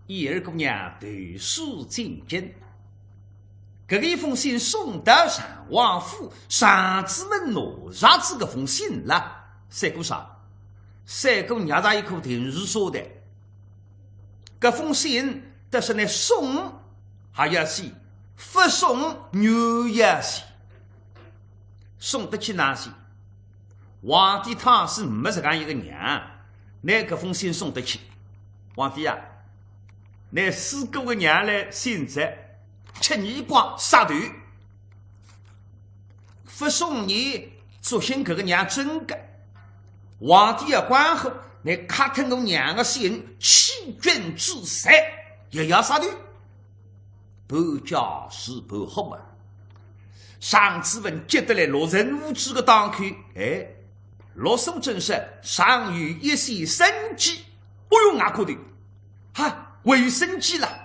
一二姑娘读书进京。这个一封信送到上王府，上子们拿上这个封信了。三姑说：“三姑娘在一口听是说的，这封信都是那送，还要写不送又要写，送得起哪些？皇帝他是没这样一个娘，那个封信送得起。皇帝啊，那四个娘来现在。”吃你光杀头，不送你做新这个娘真的。皇帝要关后，你卡听我娘的心，欺君之杀，也要杀头。不家是不好啊！上次问接得来落人无知的当口，落手真是上有一些生机。哎呦，俺可的，哈，我有生机了。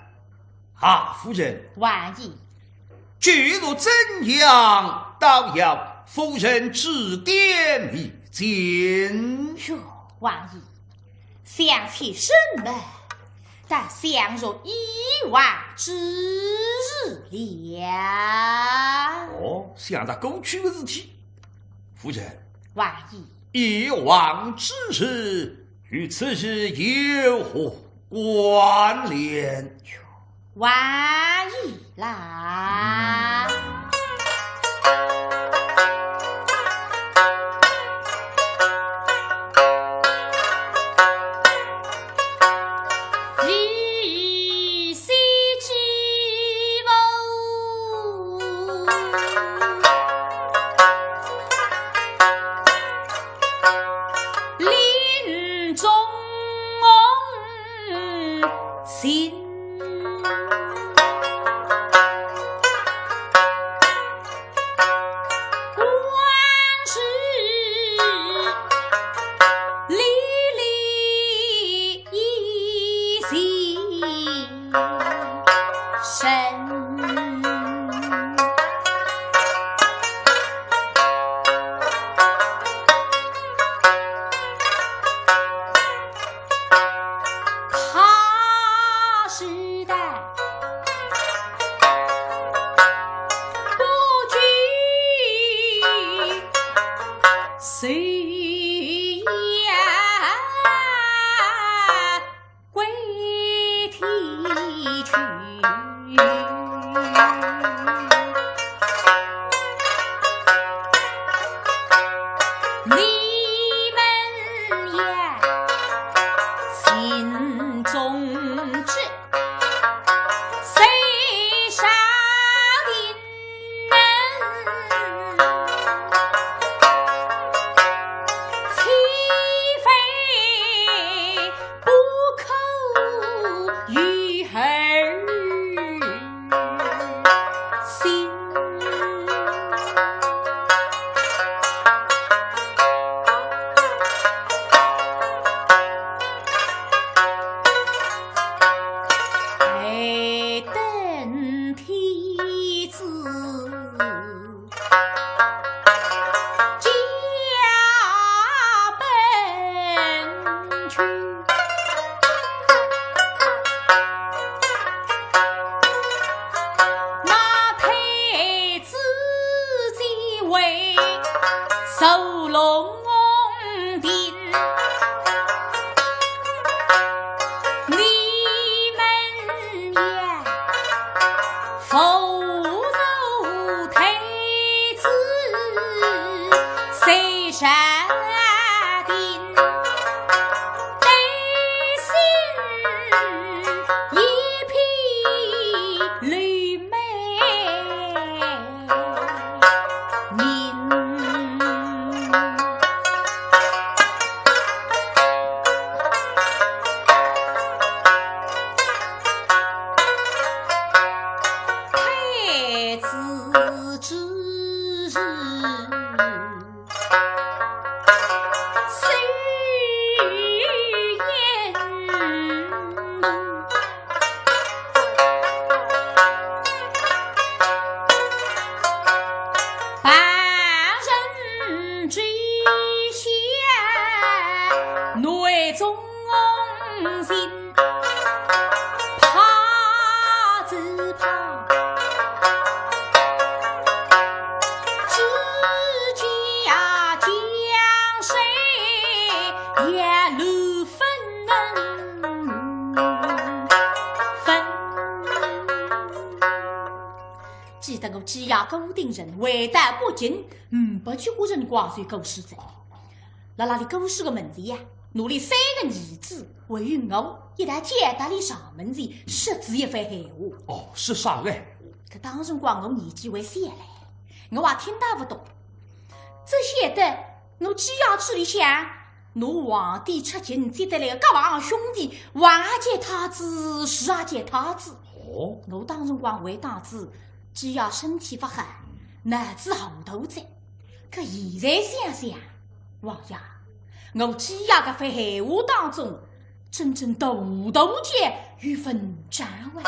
啊，夫人，万一举如怎样，倒要夫人指点迷津。哟，万一想起什么？但想入意外之日了。哦，想到过去的事体，夫人，万一以往之事与此事有何关联？万一啦，日夕之谋，林中心。我羁押固定人为待不敬，不去个人挂水狗屎子。那里狗屎个门子呀，努力3个儿子为允我一旦简单的上门子，实质一番闲话。哦，是啥个？可当时光我年纪为小嘞，我还听他不懂。只晓得我只要处理想，我皇帝出京接得来各王兄弟，王见太子，是啊见太子。哦，我当时光为大子，只要身体不好，脑子糊涂着。可现在想想，王爷，我只要个番闲话当中，真正度间与分战外。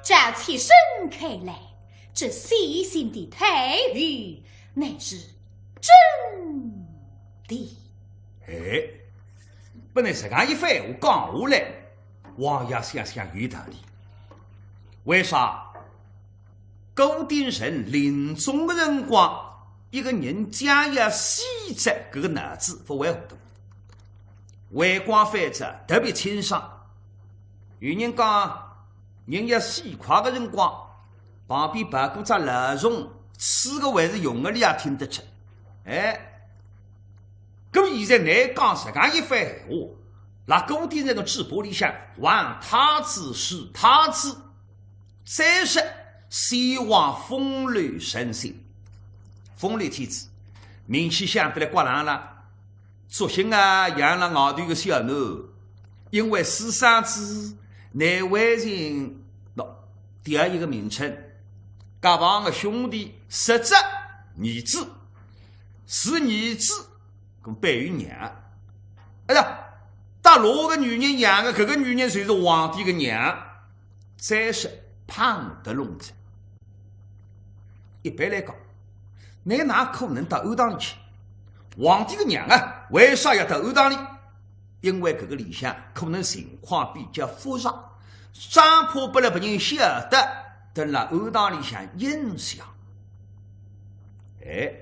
照起身看来，这细心的待遇乃是真的。哎，本来这样一番话讲下来，王爷想想有道理。为啥固定人临终的辰光，一个人将要死着这个脑子不会糊涂，为官犯者特别清爽。有人讲人要死快的辰光，旁边摆过只蜡虫，吃个还是用的，你也听得出。哎，咁现在你讲这样一番话，那固定人的嘴巴里向，王太子是太子，再是希望风流神仙。风流天子名气响得来刮浪了，作兴啊养了外头的小奴，因为私生子难为情。第二一个名称，各房的兄弟实质儿子是儿子，跟伴于娘。哎呀，打罗个女人养的，这个女人就是皇帝的娘，再是胖的笼子。一般来讲，你哪可能到庵堂里去？皇帝的娘啊，为啥要到庵堂里？因为这个里向可能情况比较复杂。生怕不了别人晓得，等了庵堂里向影响。哎，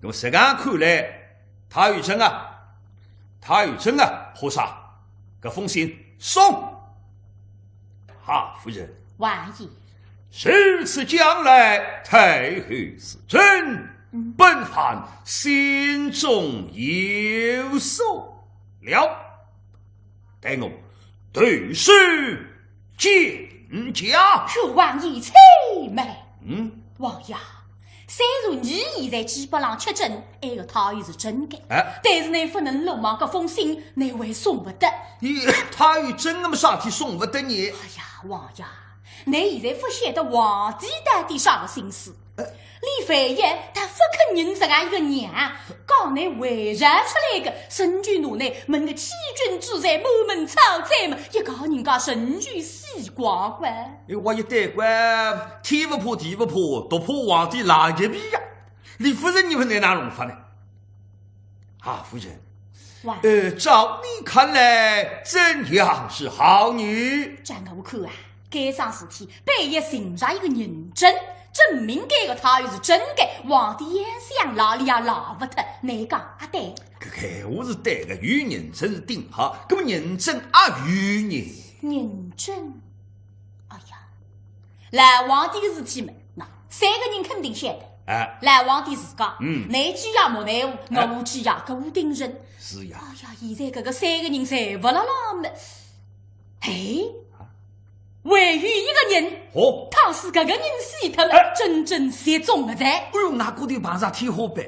那么实干看来，他有真啊，和尚，这封信送。哈夫人，王爷，如此将来，太后是真，本番心中有数了。待我对视。见驾，恕王爷催眉。王爷，虽然你现在基本上确诊，那个他也是真的，哎，但是你不能落网，这封信你会送不得。他有真那么啥体送不得你？哎呀，王爷，你现在不晓得皇帝到底啥个心思？李飞爷他不肯认这样一个娘，讲你为啥出来个神驹奴内问个欺君之罪，满门抄斩嘛，一搞人家神驹死光光。我一代官，天不怕地不怕，独怕皇帝拉一皮呀！李夫人，你们在哪弄法呢？啊，夫人，照你看来，怎样是好女？在我看啊，该桩事体必须寻找一个认真。证明这个他又是真的，皇帝也想拉里也拉不脱，你讲啊对？这我是对的，与认真是定好，那么认真啊与你认真。哎呀，来皇帝的事体嘛，那三个人肯定晓得。来皇帝自家，你举呀莫内务，我举呀固定人。是呀。哎呀，现在这个三个人侪不啦啦么？唯有一个人，他是这个人死他了，真正失踪了在。哎呦，那个地碰上天花板，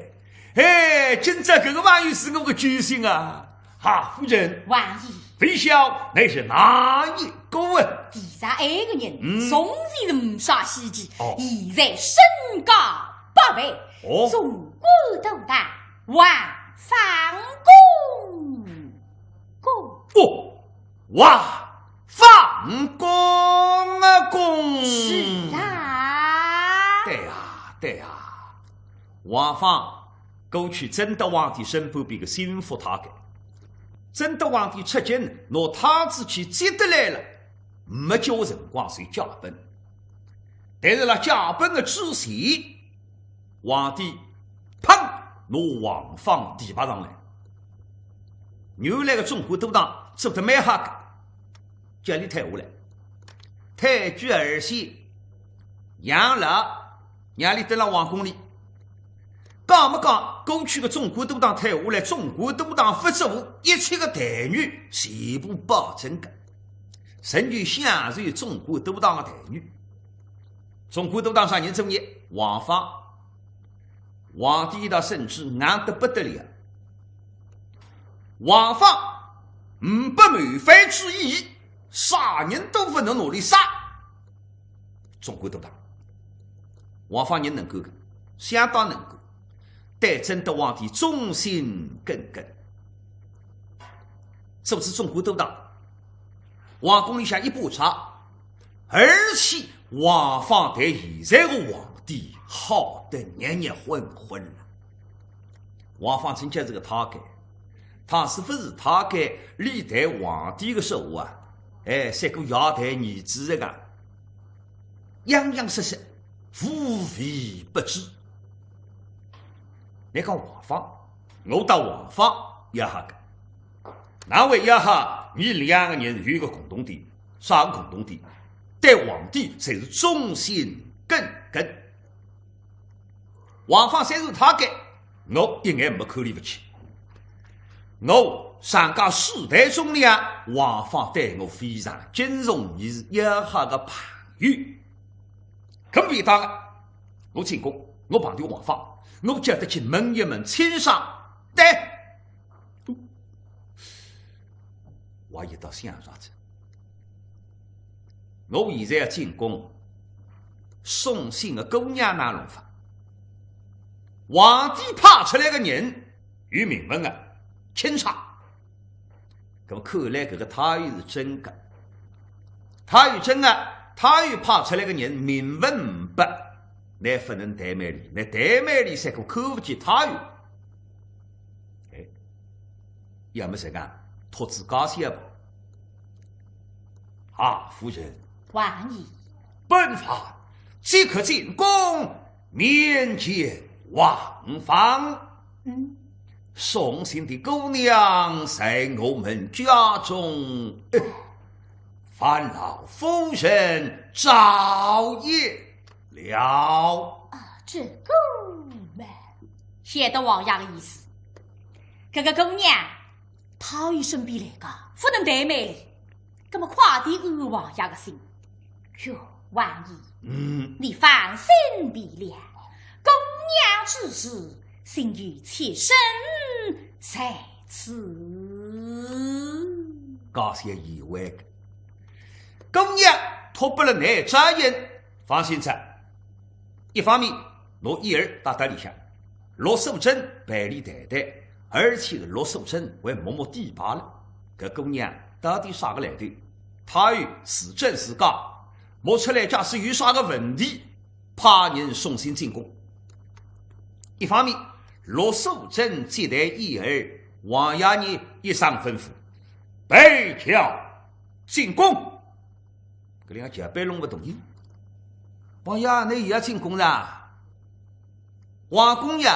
今朝这个玩意是我的决心啊！哈，夫人，万一非晓那是哪一个啊？第三个人，从前人杀西岐，现在身价8倍，中国都大万方公。哇！放公啊公！是啊，对呀，王放过去真德皇帝身旁边个心腹他给，真德皇帝出京拿太子去接得来了，没叫辰光随驾奔，但是了驾奔的之前，皇帝砰拿王放提拔上来，原来个中国都当做得蛮好的。叫你退下来，退居二线，养老，让你登了皇宫里。讲没讲？过去的中国都当退下来，中国都当副职务，一切的待遇全部保证的，甚至享受中国都当的待遇。中国都当啥人做业？王放，皇帝的甚至硬得不得了。王放500满分之一。啥人都不能努力杀，中国都大，王放人能够的，相当能够，对真德皇帝忠心耿耿。这次中国都大，皇宫里向一把茶，而且王放对现在的皇帝好得热热混混了。王放真叫这个他给，他是不是他给历代皇帝的时候啊？三个摇台儿子的个，洋洋实实，无微不至。你讲王放，我到王放也哈个，那位也哈，你两个人有一个共同点，啥个共同点？对皇帝才是忠心耿耿。王放虽然他给，我一眼没看里不起，我。上家4代中呢，王放对我非常敬重，你是一哈个朋友。可别当了，我进宫，我碰到王放，我叫他去问一问亲上。对，我一道想啥子？我现在要进宫，送信的姑娘哪弄法？皇帝派出来的人与名分啊，清查。那么看来这个他又是真的，他又真的，他又派出来个人名分不，你不能怠慢你，你怠慢你才可看不起他又。要么谁讲托自家先吧？啊，夫人，王爷，本法即刻进宫面见王放。送信的姑娘在我们家中，烦劳夫人照应了。这个嘛，晓得王爷的意思。这个姑娘，她与身边来个，不能怠慢哩。那么快点安王爷的心。哟，王爷，你放心别了。公娘之事，幸与妾身在此。高些意外的，公娘托不了你责任，放心着。一方面，罗一儿打里向，罗素贞百里待待，而且罗素贞为默默提拔了。搿姑娘到底啥个来头？他与是真是假？摸出来，假使有啥个问题，怕人送信进宫。一方面，罗素贞接待一儿，王爷你一声吩咐。北条进宫，搿两个结拜弄不同意。王爷，你也要进宫啦？王公爷，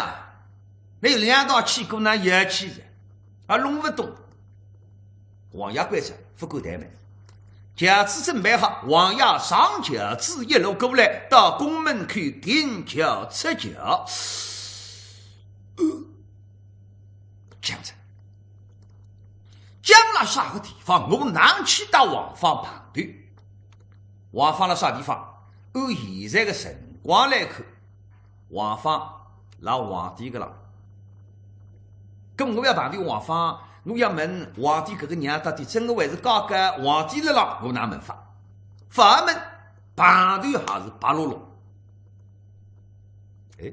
你有两道去过那也去的，啊，弄不懂。王爷关着，不够怠慢。轿子准备好，王爷上轿子一路过来，到宫门口停轿出轿。这样子。将了啥个地方，我难去到王方排队。王方了啥地方？按现在的辰光来看，王方拉皇帝个了。咁我要排队王方，我要问皇帝搿个娘到底真的还是假个？皇帝了了，我哪问法？法门排队还是白落落？哎，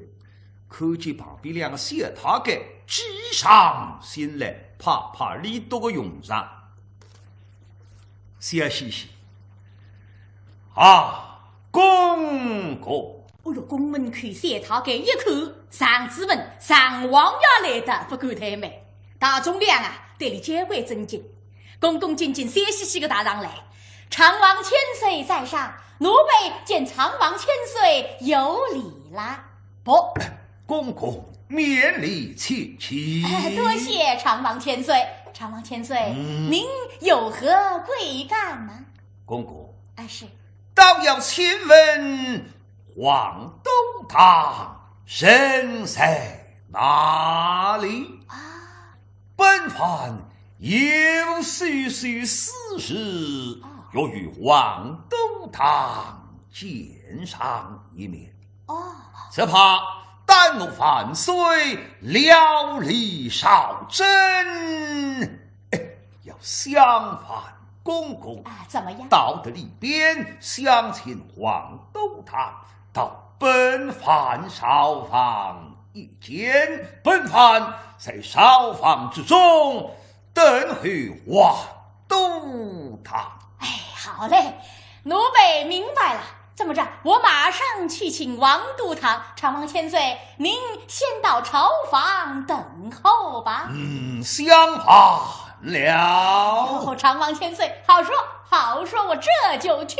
看见旁边两个小太监计上心来。怕怕里多个用上，小西西啊，公公！哎呦，宫门口小太监一看，上子问上王爷来的，不敢怠慢。大众量啊，对你皆会尊敬，恭恭敬敬，小西西个大上来。长王千岁在上，奴婢见长王千岁有礼啦。不，公公。免礼请起，多谢长王千岁。长王千岁，您有何贵干呢？公公，是倒要请问黄豆堂身在哪里？本番有许许私事，要与黄豆堂见上一面。只怕但我万岁料理少真，要相反公公怎么样？到得里边相请黄豆堂到本藩少房一见，本藩在少房之中等候黄豆堂。好嘞，奴婢明白了。这么着，我马上去请王都堂。长王千岁，您先到朝房等候吧。相反了。长王千岁，好说好说，我这就去。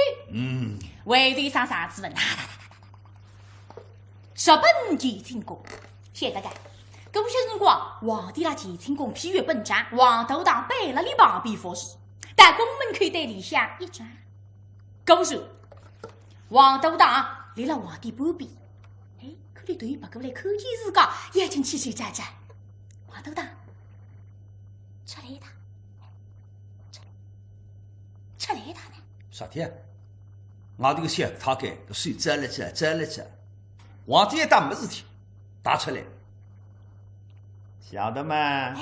卫队上啥子问？十本齐清宫，谢大家。搿些辰光，皇帝拉齐清宫批阅本章，王都堂摆了里旁边服侍，但宫门口对里向一转，搿时王都堂离了皇帝半边，看你对白过来看见自家，眼睛起起眨眨。王都堂，出来一趟，出来一趟呢？啥天？我这个小太监手遮了遮，皇帝一打没事体，打出来，晓得吗？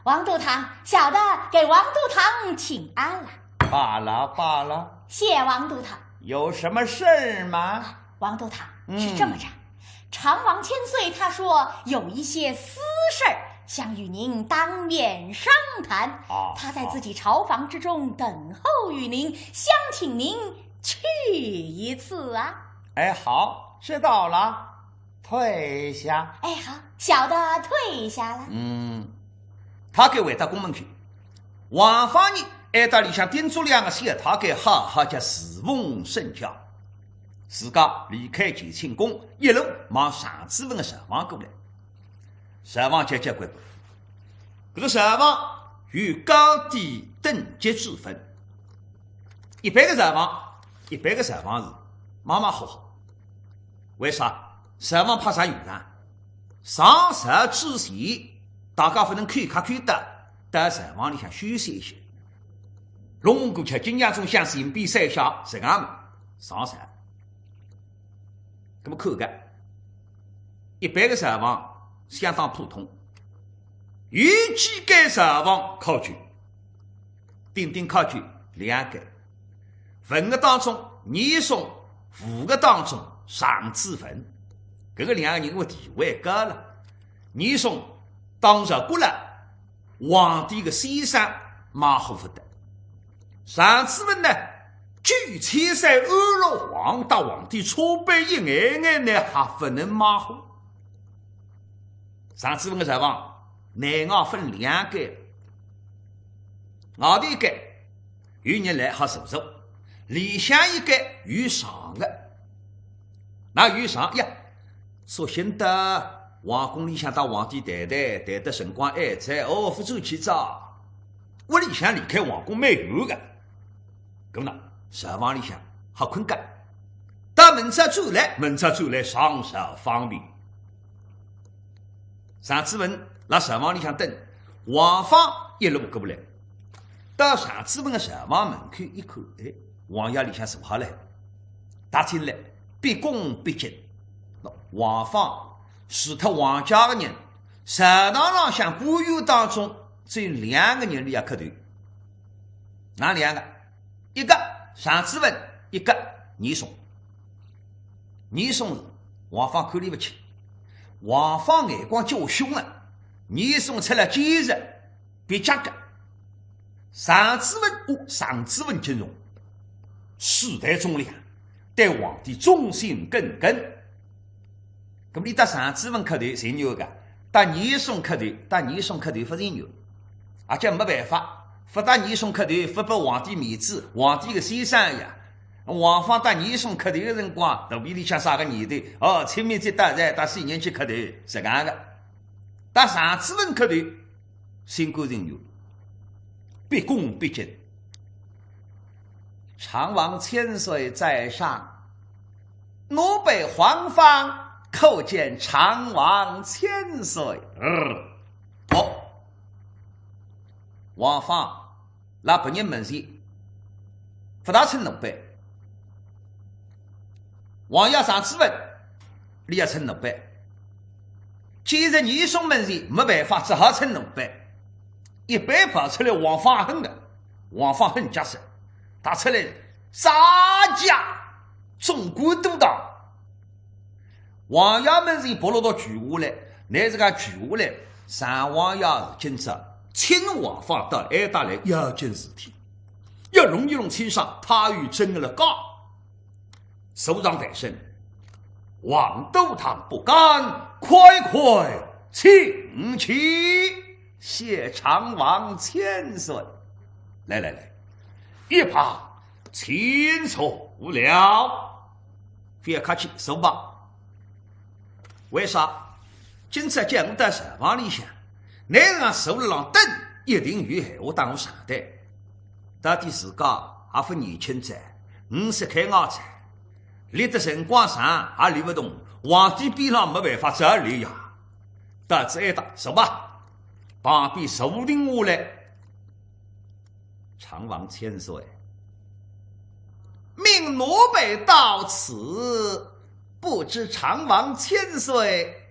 王都堂，晓得，给王都堂请安了。罢了，谢王都堂。有什么事儿吗？王都堂，是这么着，长王千岁他说有一些私事儿想与您当面商谈，他在自己朝房之中等候与您，想请您去一次啊。好，知道了，退下。好，小的退下了。他给回到宫门去，王方人挨到里向叮嘱两个小太监好好叫侍奉圣教，自家离开齐清宫，一路往上子文的神房过来。神房结结关关，这个神房有高低等级之分，一般的神房是马马虎虎。为啥？神房怕啥用场？上神之前，大家不能看得到神房里向休息一些。龙过去今年中向新比赛下这样们上山，那么看个一般的石房相当普通，有几间石房考究，顶顶考究2间，分的当中你送5个当中上之分，这个2个人的地位高了。你送当着过了皇帝的先生马虎不得，上之分呢据千山安乐皇大皇帝初辈一眼眼呢还不能马虎。上之分的石房内外分2间，外头一间有人来好入住，里向一间有上的。那有上呀，所幸的皇宫里向到皇帝谈得辰光还在，不走起早，屋里向离开皇宫蛮远的，咁呢石房里向好困觉，到门侧走来上手方便。上之文辣石房里向等，王芳一路过来，到上之文的石房门口一看，王爷里向坐好了，打进来毕恭毕敬。王芳除脱王家的人，食堂浪向官员当中只有2个人里要磕头。哪2个？一个上之文，一个倪松。倪松是王芳看里不起，王芳眼光较凶啊，倪松出了今日别家的。上之文金荣世代忠良，对皇帝忠心耿耿。咁你到上之文磕头谁牛个？到倪松磕头不是牛，而且没办法，不到倪松磕头，不给皇帝面子，皇帝的先生呀。王芳到倪松磕头的辰光，肚皮里向啥个年头？清明节打在到4年去磕头是这样的。到上之文磕头，心肝人牛，毕恭毕敬。常王千岁在上，奴辈黄芳叩见常王千岁。王芳那本人门前不大称奴辈，王爷上之文你要称奴辈，既然倪松门前没办法，只好称奴辈。一般跑出来王芳恨的，王芳恨家神打出来杀家中国都当。王爷们是跑落到举下来，乃是讲举下来，上王爷今朝请王芳到来带来要紧事体，要弄一弄天上他与真了高，首长百姓王都堂不敢，快快请起，谢常王千岁。来，一旁请坐了，别客气，收吧。为啥？今朝叫我到石房里向，乃是讲坐了浪凳，一定有闲话当我上台。到底自家还不年轻在，50开2载，立的辰光长也立不动，皇帝边上没办法只好立呀。到此挨打，走吧。旁边坐定下来，常王千岁，命奴辈到此。不知常王千岁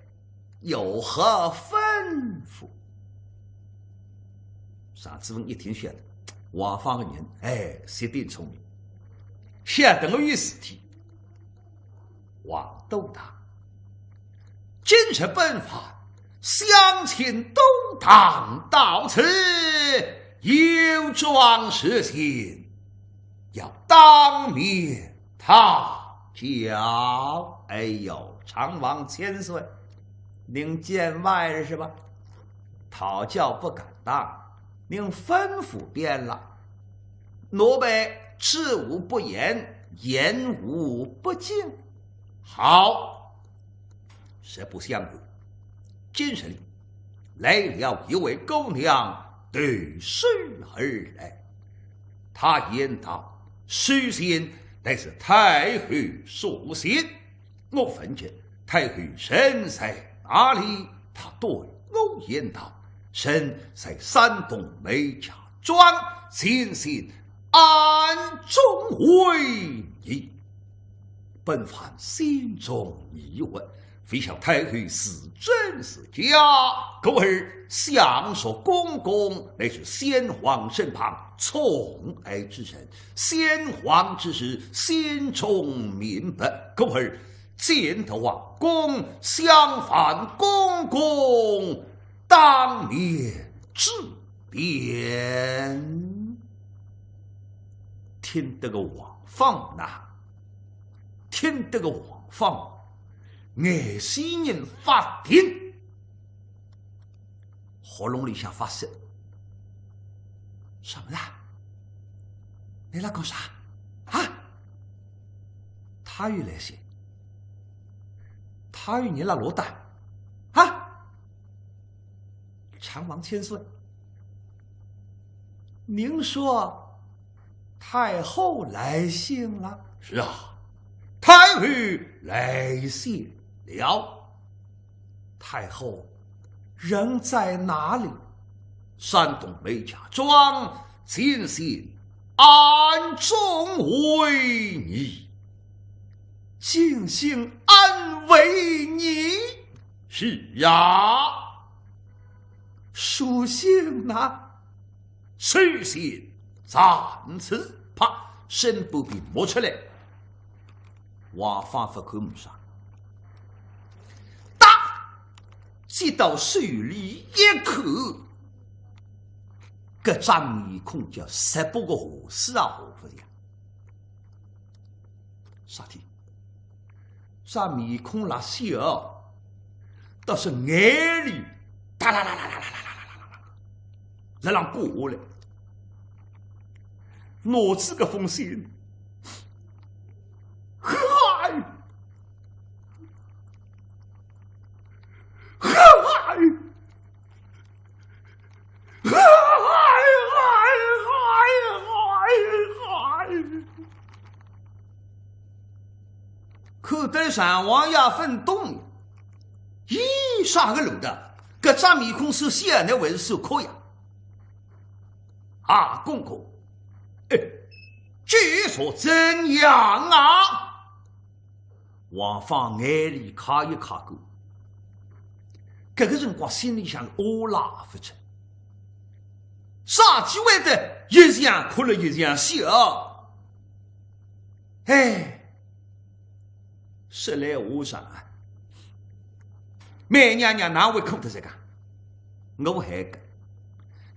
有何吩咐？上之文一听晓得，王芳的人绝对聪明，晓得我有事体。王都堂今日本法，乡亲都堂到此，有桩事情要当面讨教。常王千岁，您见外了是吧？讨教不敢当，您吩咐便了。奴辈知无不言，言无不尽。好，实不相瞒，今日里来了一位姑娘对视而来，她言道：事先乃是太后所信。我问见太后身在哪里？他对我言道：身在山东梅家庄，先信暗中会议。本番心中疑问，非想太后是真是假，故而相说公公乃是先皇身旁宠爱之人，先皇之事心中明白，故而见得王公相反公公，当面质辩。听得个王放呐，听得个王放，爱西人发电，喉咙里向发声，什么啦？你来干啥啊？他又来信，他与你那罗丹啊？长王千岁，您说太后来信了？是啊，太后来信了。太后人在哪里？山东梅家庄，亲信安中为你，尽心安慰你。是啊，书信呢？书信暂此，啪，身不必摸出来。王方发口目上，打接到手里一口，搿张面孔叫18个河水啊，河不呀？啥体？这面孔那笑，倒是眼里哒啦啦啦啦啦啦啦啦啦，在那过下来。我这个封信，嗨，嗨，嗨，可得上王爷分动，咦，啥个路的？搿张面孔是写那还是手铐呀？啊，公公。据说怎样啊？王芳眼里卡一卡过，搿个辰光心里想乌拉不成，啥机会的？一样哭了一样笑。哎，说来话长啊，梅娘娘哪会哭得这个？我还个。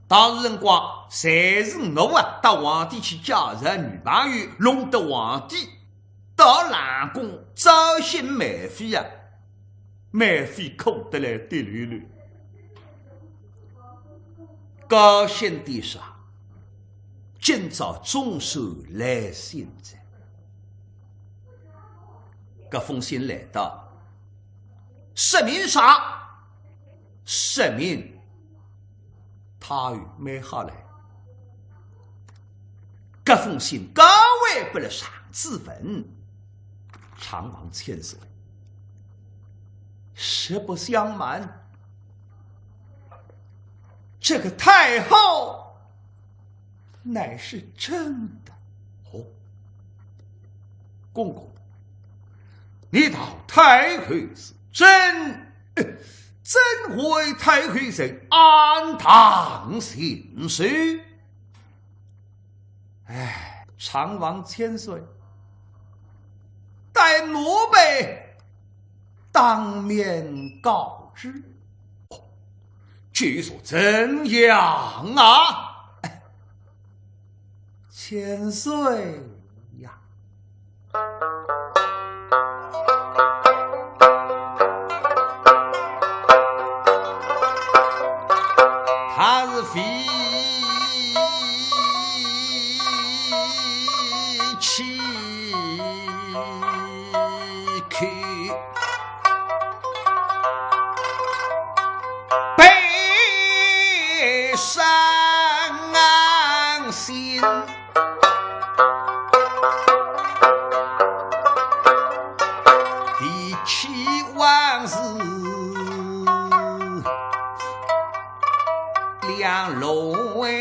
当时辰光，侪是我啊，到皇帝去加入女朋友，弄得皇帝到冷宫找寻梅妃呀，梅妃哭得来滴溜溜，高兴的说：“今朝中寿来信在。”搿封信来到，说明啥？说明他与梅哈来，这封信高位不了上自焚，长王千岁，实不相瞒，这个太后乃是真的。哦，公公，你道太后是真？怎会太后人安堂行事？哎，长王千岁，待奴辈当面告知。哦，据说怎样啊？千岁呀！他是飞起去，背上心，第七往事。两龙鳞，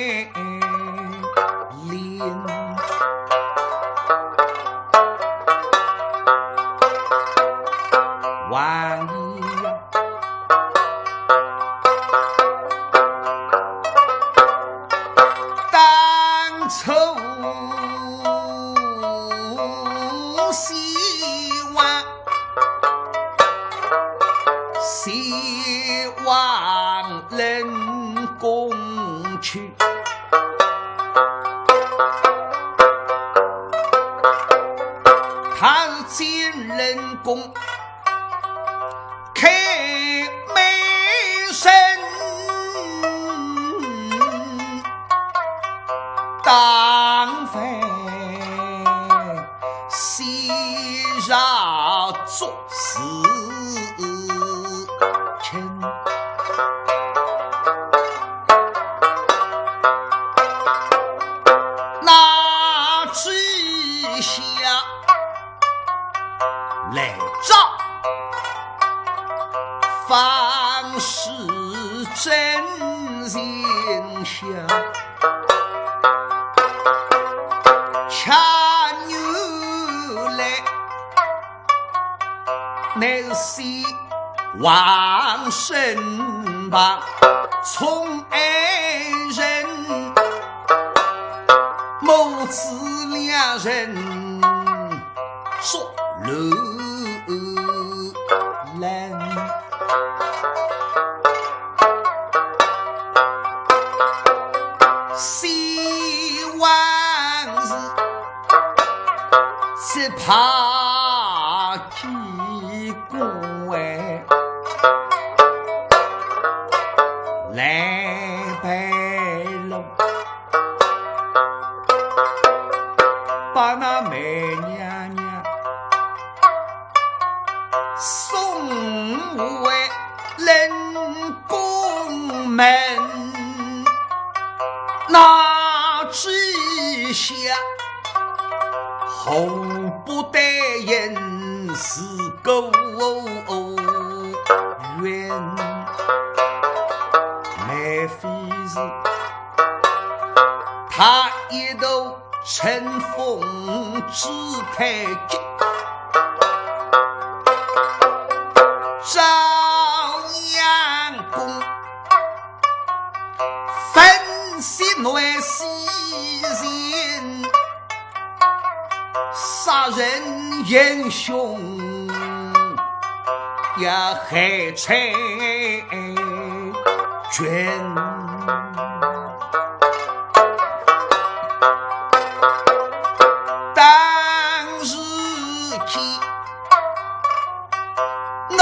万一愁希望能共去，他是见人工开美身，当非昔日做事情，那之下来找方是真心下，恰牛来乃是往身旁从爱人，母子两人说路人，希望是怕几怪来白龙，把那美娘娘送回人宫门，那之下后不得人是狗冤，莫非是他一头乘风之太极，朝阳宫分析内西人，杀人英雄也害财捐，当日起我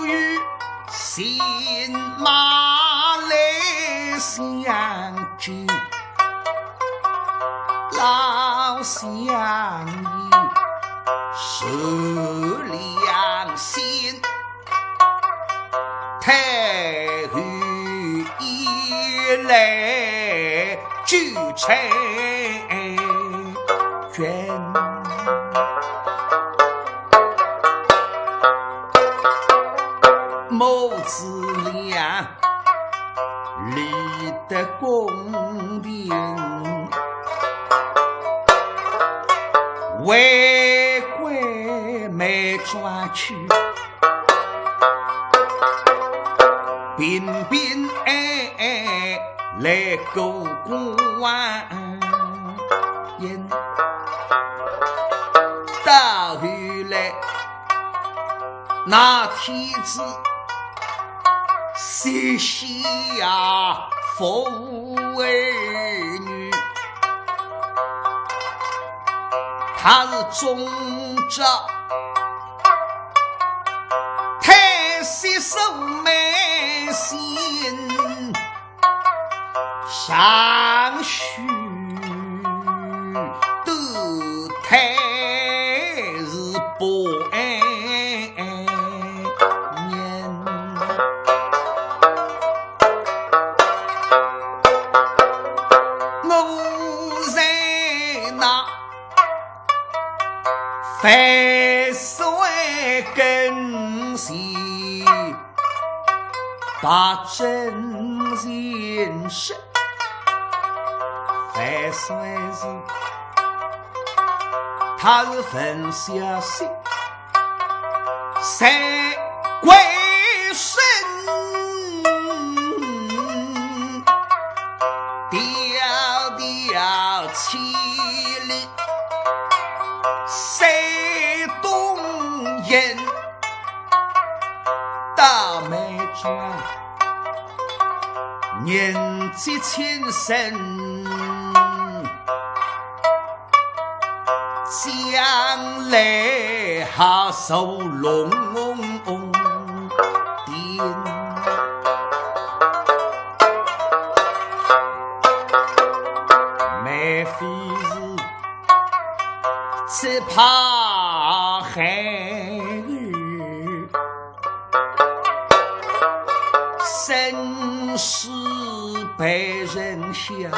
与新马来相聚，老相依守良心，太后一来聚财捐，母子俩立得宫殿，为贵没抓去，彬彬来勾关人，到后来那天子谁下父儿女，他是忠着太息守美心，上虚都太是不安年，我在那非衰根系，把真心事非衰是他是分下心三归身，掉气力谁动人大美转年纪轻身将来还受龙颠没非是只怕孩儿生死被人想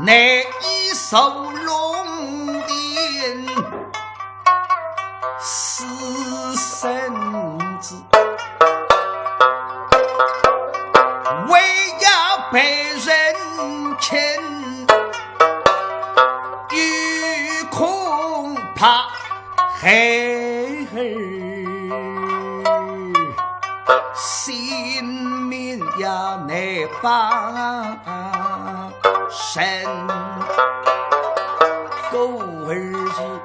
难以受龙殿私生子为要被人牵欲恐怕孩儿性命要难保身狗儿子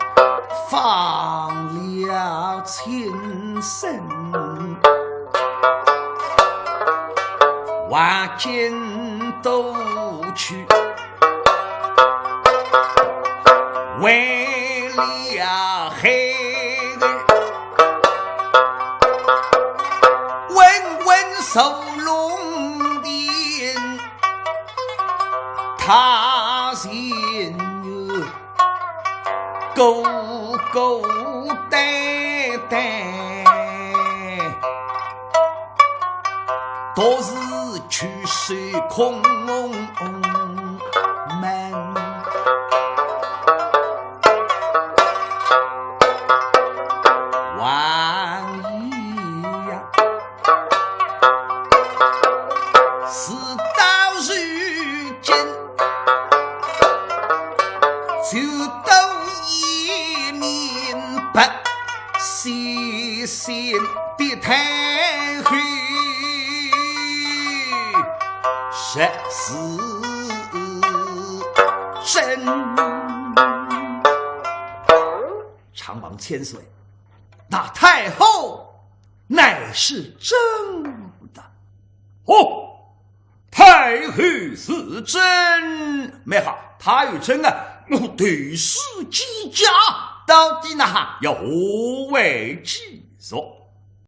放了亲生万间都去为了孩儿问问受龙殿他心有狗狗呆呆都是去水空门万一呀事到如今就都已明白细心的太后实是真长王千岁那太后乃是真的哦太后是真没好他与真啊对视机家到底呢有何为之说